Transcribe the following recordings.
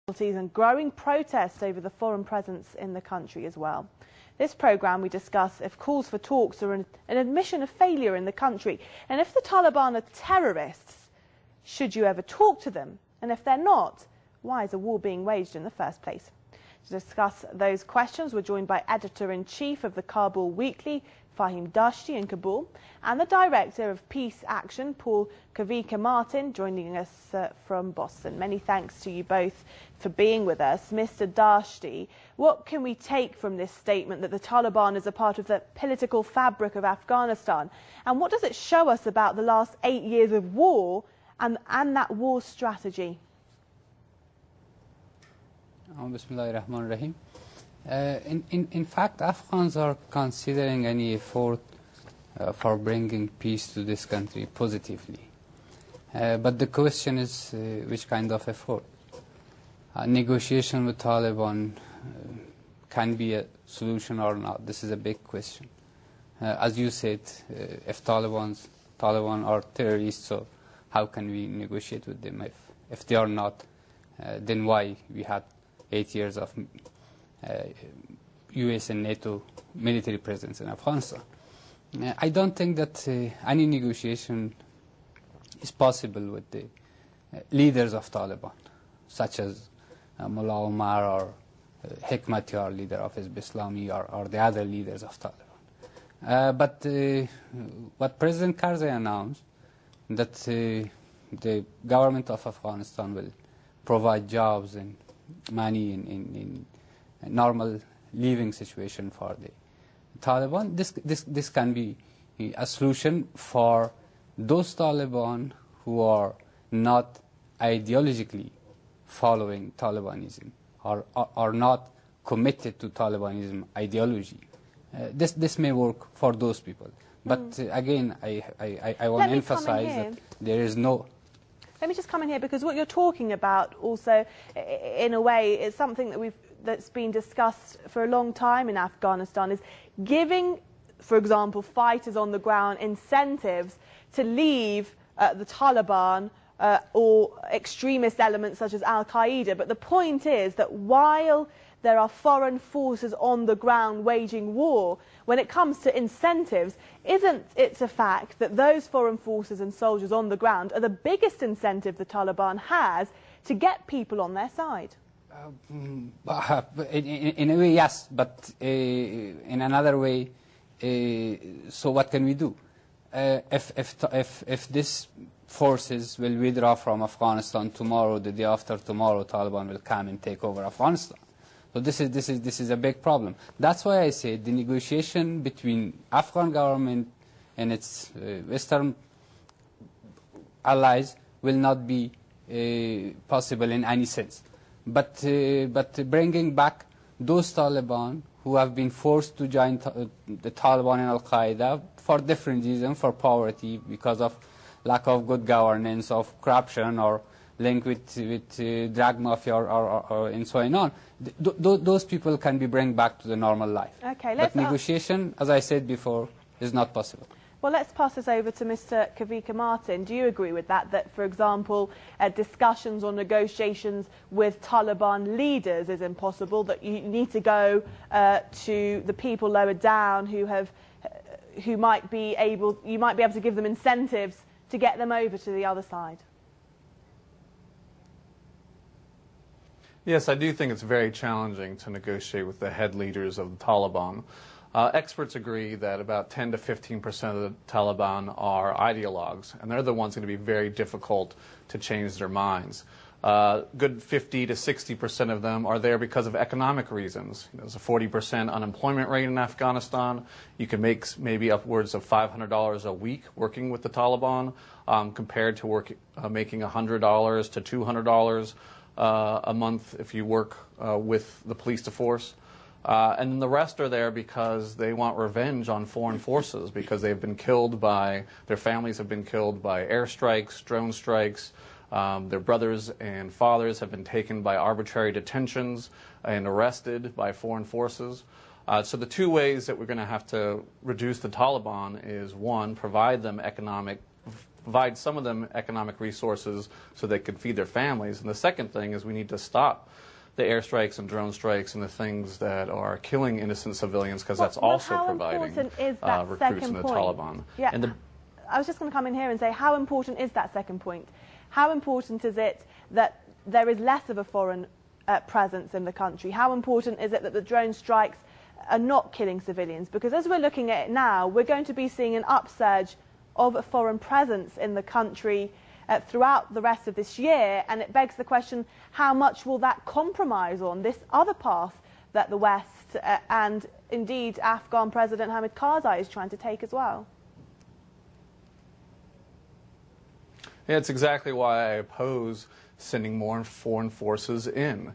and growing protests over the foreign presence in the country as well. This programme we discuss if calls for talks are an admission of failure in the country, and if the Taliban are terrorists, should you ever talk to them? And if they're not, why is a war being waged in the first place? To discuss those questions, we're joined by Editor-in-Chief of the Kabul Weekly, Fahim Dashti in Kabul, and the Director of Peace Action, Paul Kavika-Martin, joining us from Boston. Many thanks to you both for being with us. Mr. Dashti, what can we take from this statement that the Taliban is a part of the political fabric of Afghanistan? And what does it show us about the last 8 years of war and that war strategy? Bismillahirrahmanirrahim. In fact, Afghans are considering any effort for bringing peace to this country positively. But the question is which kind of effort? Negotiation with Taliban can be a solution or not. This is a big question. As you said, if Taliban are terrorists, so how can we negotiate with them? If they are not, then why we had 8 years of US and NATO military presence in Afghanistan? I don't think that any negotiation is possible with the leaders of Taliban, such as Mullah Omar or Hekmatyar, leader of Hizb Islami, or the other leaders of Taliban. But what President Karzai announced, that the government of Afghanistan will provide jobs and money in normal living situation for the Taliban. This can be a solution for those Taliban who are not ideologically following Talibanism or are not committed to Talibanism ideology. This may work for those people. But again, I want to emphasize that there is no... Let me just come in here, because what you're talking about also, in a way, is something that's been discussed for a long time in Afghanistan, is giving, for example, fighters on the ground incentives to leave the Taliban or extremist elements such as Al-Qaeda. But the point is that while there are foreign forces on the ground waging war, when it comes to incentives, isn't it a fact that those foreign forces and soldiers on the ground are the biggest incentive the Taliban has to get people on their side? In a way, yes, but in another way, so what can we do? If these forces will withdraw from Afghanistan tomorrow, the day after tomorrow, Taliban will come and take over Afghanistan. So this is a big problem. That's why I say the negotiation between Afghan government and its Western allies will not be possible in any sense. But bringing back those Taliban who have been forced to join the Taliban and Al-Qaeda for different reasons, for poverty, because of lack of good governance, of corruption, or link with drug mafia and so on. Those people can be brought back to the normal life. Okay, but negotiation, as I said before, is not possible. Well, let's pass this over to Mr. Kavika-Martin. Do you agree with that, that, for example, discussions or negotiations with Taliban leaders is impossible, that you need to go to the people lower down who might be able to give them incentives to get them over to the other side? Yes, I do think it's very challenging to negotiate with the head leaders of the Taliban. Experts agree that about 10 to 15% of the Taliban are ideologues, and they're the ones going to be very difficult to change their minds. Good 50 to 60% of them are there because of economic reasons. There's a 40% unemployment rate in Afghanistan. You can make maybe upwards of $500 a week working with the Taliban, compared to making $100 to $200 a month if you work with the police force. And the rest are there because they want revenge on foreign forces, because they've been killed by, their families have been killed by airstrikes, drone strikes. Their brothers and fathers have been taken by arbitrary detentions and arrested by foreign forces. So the two ways that we're going to have to reduce the Taliban is, one, provide them economic provide some of them economic resources so they can feed their families. And the second thing is we need to stop the airstrikes and drone strikes and the things that are killing innocent civilians, because that's also providing recruits in the Taliban. Yeah. And I was just going to come in here and say, how important is that second point? How important is it that there is less of a foreign presence in the country? How important is it that the drone strikes are not killing civilians? Because as we're looking at it now, we're going to be seeing an upsurge of a foreign presence in the country throughout the rest of this year, and it begs the question, how much will that compromise on this other path that the West and indeed Afghan President Hamid Karzai is trying to take as well? Yeah, it's exactly why I oppose sending more foreign forces in,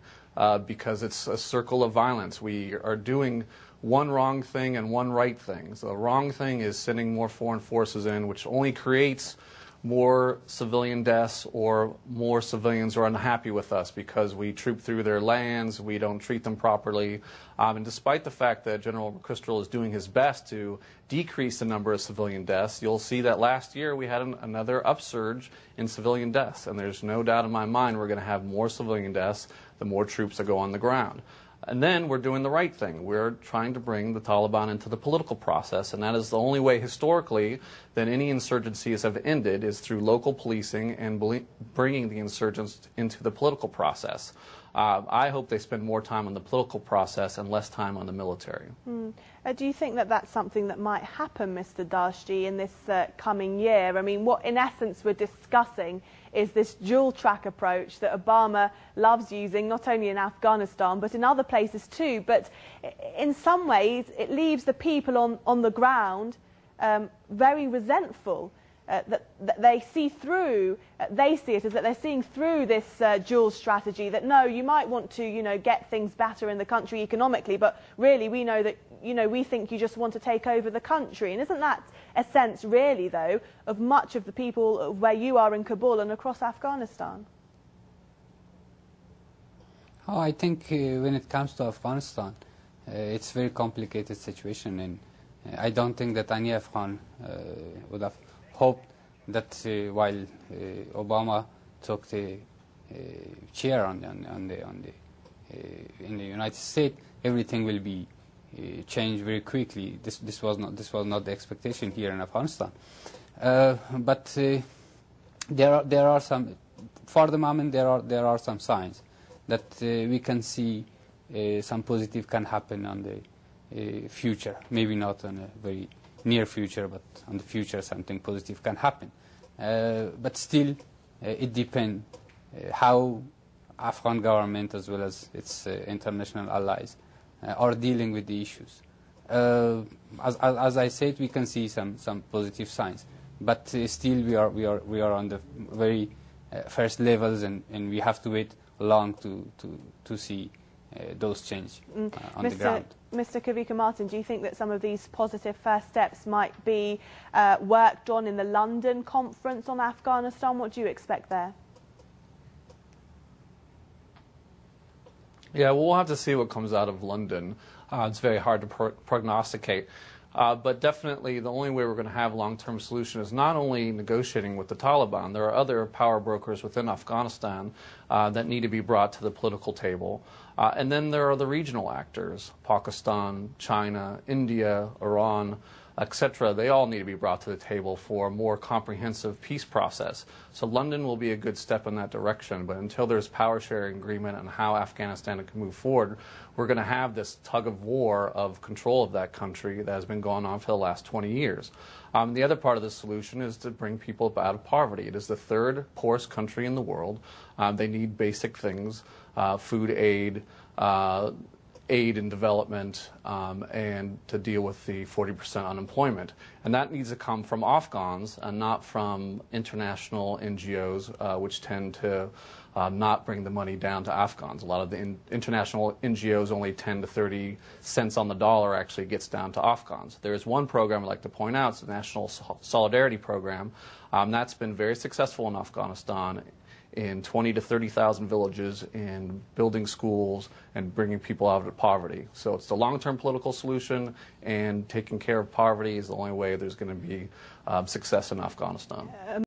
because it's a circle of violence. We are doing one wrong thing and one right thing. So the wrong thing is sending more foreign forces in, which only creates more civilian deaths, or more civilians are unhappy with us because we troop through their lands, we don't treat them properly. And despite the fact that General McChrystal is doing his best to decrease the number of civilian deaths, you'll see that last year we had another upsurge in civilian deaths. And there's no doubt in my mind we're going to have more civilian deaths the more troops that go on the ground. And then we're doing the right thing. We're trying to bring the Taliban into the political process, and that is the only way historically that any insurgencies have ended, is through local policing and bringing the insurgents into the political process. I hope they spend more time on the political process and less time on the military. Do you think that that's something that might happen, Mr. Dashti, in this coming year? I mean, what in essence we're discussing is this dual-track approach that Obama loves using, not only in Afghanistan, but in other places too. But in some ways, it leaves the people on the ground very resentful. That they see through, they see it as that they're seeing through this dual strategy, that no, you might want to, you know, get things better in the country economically, but really we know that, you know, we think you just want to take over the country. And isn't that a sense, really, though, of much of the people where you are in Kabul and across Afghanistan? Oh, I think when it comes to Afghanistan, it's a very complicated situation, and I don't think that any Afghan would have hoped that while Obama took the chair in the United States, everything will be changed very quickly. This was not the expectation here in Afghanistan. But there are some, for the moment, there are some signs that we can see some positive can happen on the future. Maybe not on a very near future, but on the future something positive can happen. But still, it depends how Afghan government as well as its international allies are dealing with the issues. As I said, we can see some positive signs, but still we are on the very first levels, and we have to wait long to see those change on the ground. Mr. Kavika Martin, do you think that some of these positive first steps might be worked on in the London conference on Afghanistan? What do you expect there? Yeah, we'll have to see what comes out of London. It's very hard to prognosticate. But definitely the only way we're going to have a long-term solution is not only negotiating with the Taliban. There are other power brokers within Afghanistan that need to be brought to the political table. And then there are the regional actors, Pakistan, China, India, Iran, etc. They all need to be brought to the table for a more comprehensive peace process. So London will be a good step in that direction, but until there's power sharing agreement on how Afghanistan can move forward, we're going to have this tug of war of control of that country that has been going on for the last 20 years. The other part of the solution is to bring people out of poverty. It is the third poorest country in the world. They need basic things, food aid, aid in development, and to deal with the 40% unemployment. And that needs to come from Afghans and not from international NGOs, which tend to not bring the money down to Afghans. A lot of the international NGOs, only 10 to 30 cents on the dollar actually gets down to Afghans. There is one program I'd like to point out. It's the National Solidarity Program. That's been very successful in Afghanistan, in 20 to 30,000 villages, in building schools and bringing people out of poverty. So it's the long-term political solution, and taking care of poverty is the only way there's going to be success in Afghanistan.